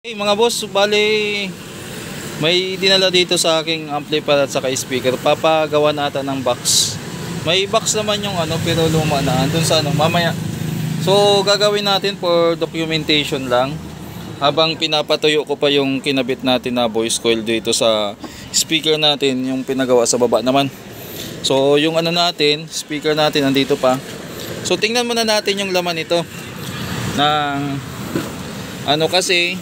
Hey mga boss, bali may dinala dito sa aking amplifier at saka speaker. Papagawa natin ng box. May box naman yung ano, pero luma na. Andun sa ano, mamaya. So gagawin natin for documentation lang. Habang pinapatuyo ko pa yung kinabit natin na voice coil dito sa speaker natin, yung pinagawa sa baba naman. So yung ano natin, speaker natin andito pa. So tingnan muna natin yung laman nito. Ng ano kasi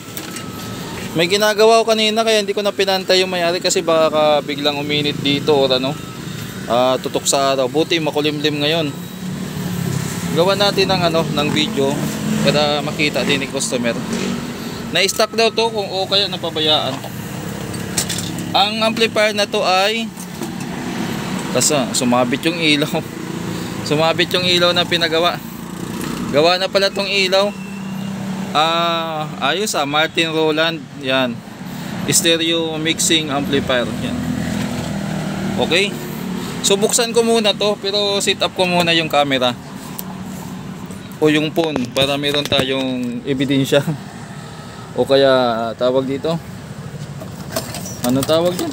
may ginagawa ko kanina kaya hindi ko na pinantay yung may-ari kasi baka biglang uminit dito o ano, tutok sa araw. Buti makulimlim ngayon. Gawa natin ng ano, ng video para makita din ni customer. Na-stock daw to kung o kaya napabayaan. Ang amplifier na to ay sumabit yung ilaw. Sumabit yung ilaw na pinagawa. Gawa na pala tong ilaw. Ayos Martin Roland yan, stereo mixing amplifier yan. Okay, so buksan ko muna to, pero set up ko muna yung camera o yung phone para meron tayong ebidensya o kaya tawag dito, ano tawag yan,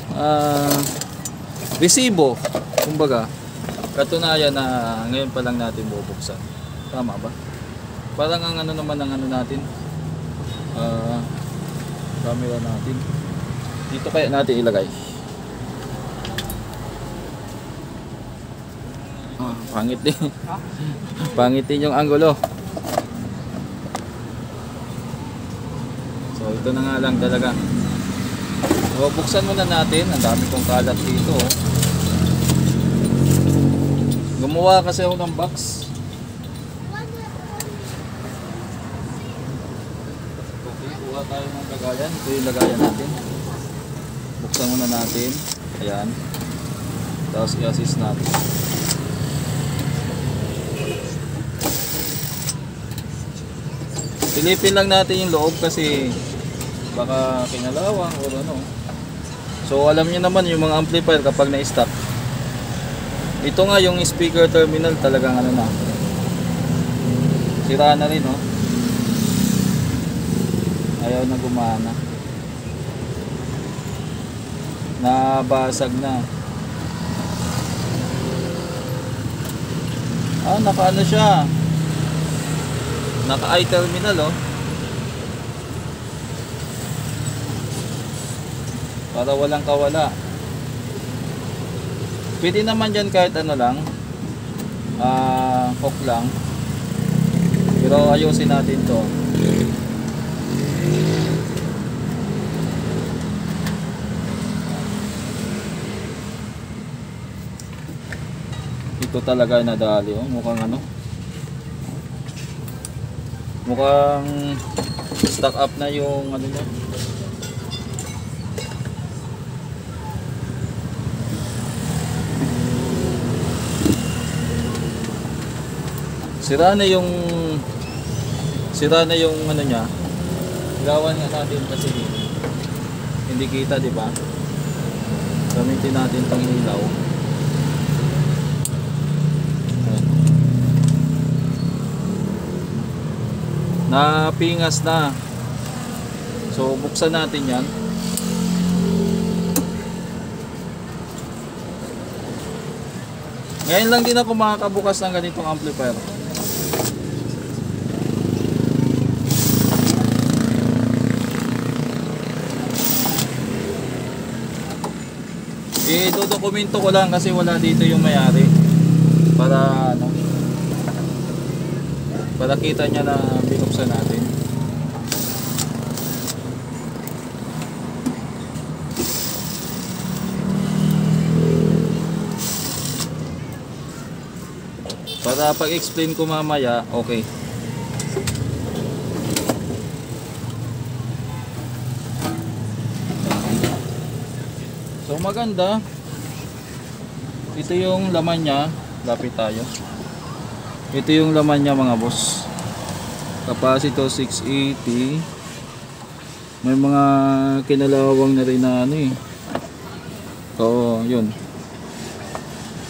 resibo, kumbaga katunayan na ngayon pa lang natin bubuksan. Tama ba? Parang ang ano naman ang ano natin, camera natin. Dito kaya natin ilagay. Pangit din. Pangit din yung anggulo. So ito na nga lang talaga. So buksan muna natin. Ang dami kong kalat dito. Gumawa kasi ako ng box. Kuha tayo ng lagayan. Ito yung lagayan natin. Buksan muna natin. Ayan. Tapos i-assist natin. Silipin lang natin yung loob kasi baka kinalawang o ano. So alam niyo naman yung mga amplifier kapag na-stock. Ito nga yung speaker terminal talagang ano na. Sira na rin, oh. Ayaw na gumana. Nabasag na. Naka-ano siya. Naka-i terminal, oh. Para walang kawala. Pwede naman dyan kahit ano lang. Hook lang. Pero ayusin natin to. Ito talaga nadali, oh. Mukhang ano, mukhang stock up na yung ano niya. Sira na yung ano niya. Gawan nga natin kasi hindi kita, di ba? Gamitin natin tong ilaw. Napingas na. So buksan natin yan. Ngayon lang din ako makakabukas ng ganitong amplifier. Dokumento ko lang kasi wala dito yung may-ari. Para ano, para kita niya na binuksan natin. Para pag-explain ko mamaya, okay. So maganda. Ito yung laman niya. Lapit tayo. Ito yung laman niya mga boss. Capacitor 680. May mga kinalawang na rin na ano eh. So yun.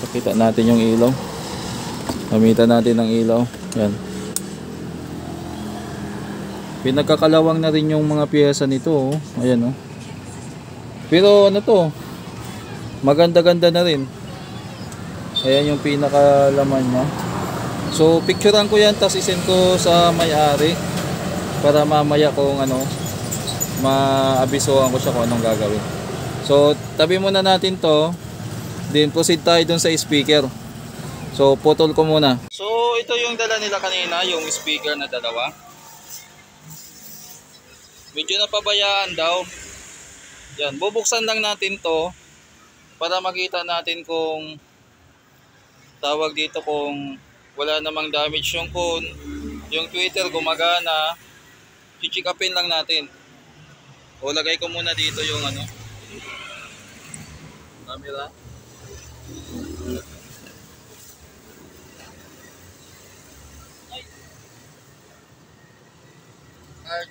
Pakita natin yung ilaw. Gamitan natin ng ilaw. Yan. Pinagkakalawang na rin yung mga piyesa nito, oh. Ayan, oh. Pero ano to, maganda-ganda na rin. Ayan yung pinakalaman niya. So picturean ko yan, tapos isend ko sa may-ari para mamaya kung ano, maabisohan ko siya kung anong gagawin. So tabi muna natin to, then proceed tayo dun sa speaker. So putol ko muna. So ito yung dala nila kanina, yung speaker na dalawa. Medyo napabayaan daw. Yan, bubuksan lang natin to para makita natin kung tawag dito, kung wala namang damage yung tweeter gumagana. I-check upin lang natin. O lagay ko muna dito yung ano, camera.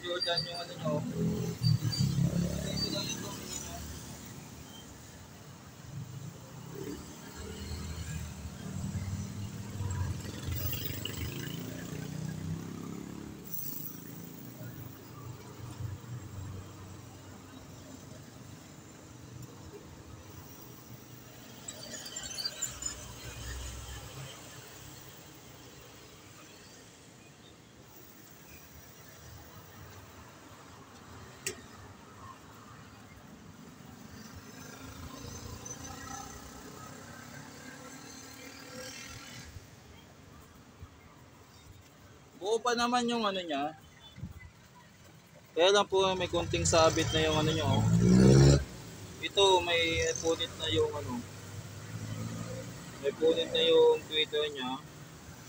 Jordan yung ano nyo. Dito lang ito. Buo pa naman yung ano niya. Kaya lang po may konting sabit na yung ano nyo. Ito may punit na yung ano. May punit na yung tweeter niya.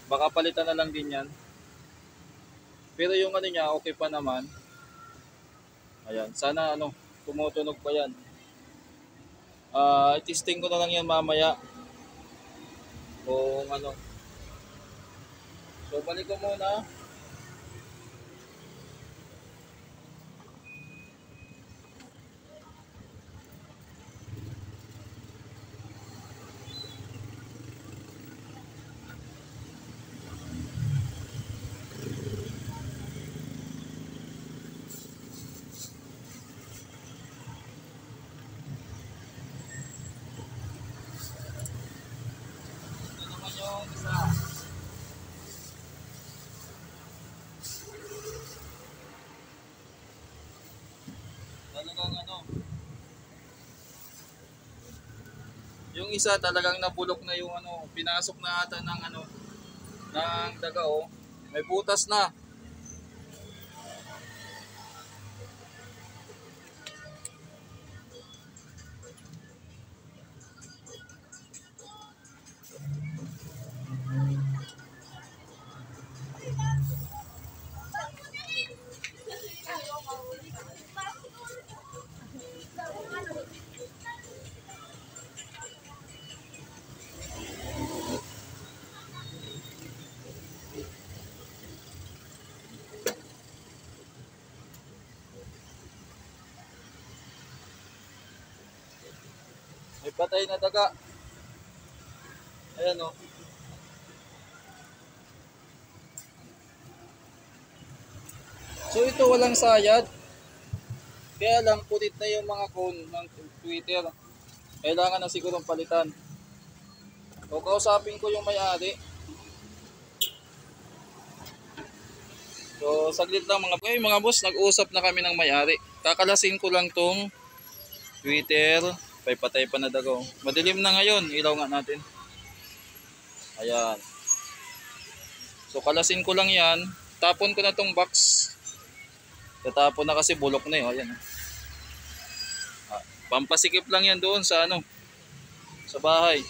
Baka palitan na lang din yan. Pero yung ano niya okay pa naman. Ayan, sana ano, tumutunog pa yan. I-testing ko na lang yan mamaya. Kung ano. So balik ko muna. Ito naman yung isa. Talagang ano, yung isa talagang nabulok na yung ano, pinasok na ata ng ano, ng daga, oh. May butas na. May patay na daga. Ayan, oh. So ito walang sayad. Kaya lang punit na yung mga cone ng tweeter. Kailangan na sigurong palitan. So kausapin ko yung may-ari. So saglit lang mga boss, nag-usap na kami ng may-ari. Kakalasin ko lang tong tweeter. Patay pa na dago. Madilim na ngayon, ilaw nga natin. Ayan. So kalasin ko lang yan. Tapon ko na tong box. Tatapon na kasi bulok na yun. Ayan. Pampasikip lang yan doon sa ano, sa bahay.